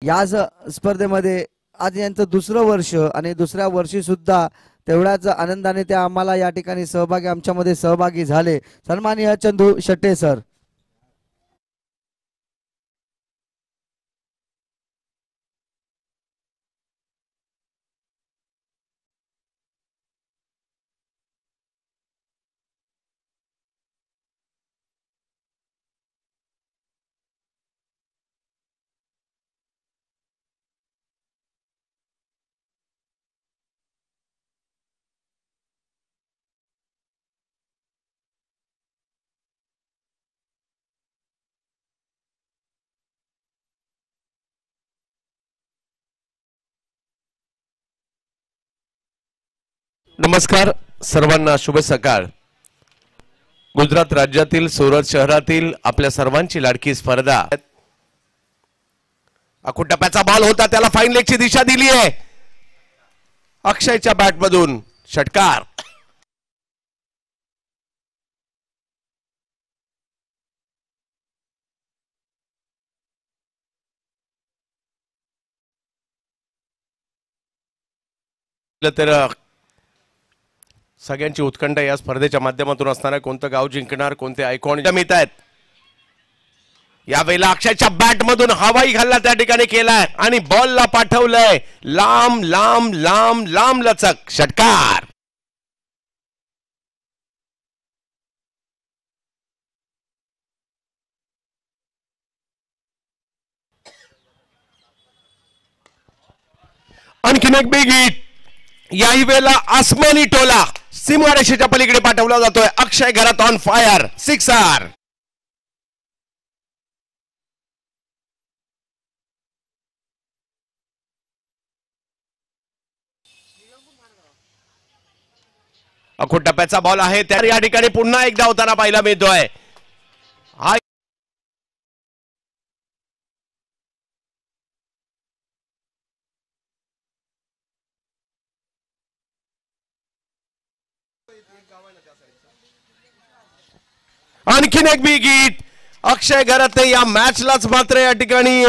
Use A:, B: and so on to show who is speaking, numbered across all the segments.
A: या स्पर्धेमध्ये आज यांचं दुसरं वर्ष आणि दुसऱ्या वर्षी सुद्धा तेवढ्याच आनंदाने ते आम्हाला या ठिकाणी आमच्यामध्ये सहभागी झाले। सन्माननीय चंदू शेट्टे सर।
B: नमस्कार सर्वांना, शुभ सकाळ। गुजरात राज्यातील सूरत शहरातील आपल्या सर्वांची लाडकी स्पर्धा अखूट टप्प्याचा बॉल होता, त्याला फाईन लेगची दिशा दिली आहे। अक्षयच्या बॅट मधून षटकार। तर सगळ्यांची उत्कंठा या स्पर्धेच्या माध्यमातून असणार आहे। कोणतं गाव जिंकणार, कोणते आयकॉन मिळत आहेत। यावेळेला अक्षयच्या बॅट मधून हवाई हल्ला त्या ठिकाणी केलाय आणि बॉलला पाठवलंय लांब लांब लांब लांब लचक षटकार। आणखीन एक बिग हिट, याही वेळेला आसमानी टोला सीमारेषेच्या पलीकडे पाठवला जातोय। अक्षय घरात ऑन फायर, सिक्सर। अखूट टप्प्याचा बॉल आहे, त्या या ठिकाणी पुन्हा एकदा होताना पाहायला मिळतोय। आणखीन एक बिग हिट, अक्षय घरात या मॅचलाच मात्र या ठिकाणी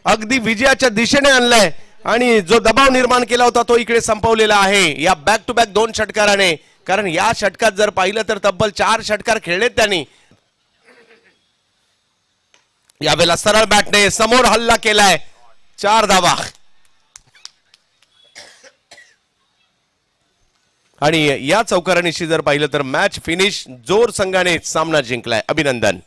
B: अगदी विजयाच्या दिशेने आणलंय आणि जो दबाव निर्माण केला होता तो इकडे संपवलेला आहे या बॅक टू बॅक 2 षटकाराने। कारण या षटकात जर पाहिलं तर तब्बल 4 षटकार खेळलेत त्यांनी। यावेळेला सरळ बॅटने समोर हल्ला केलाय, 4 धावा। आणि या चौकारानिशी जर पाहिलं तर मॅच फिनिश, जोर संघाने सामना जिंकलाय। अभिनंदन।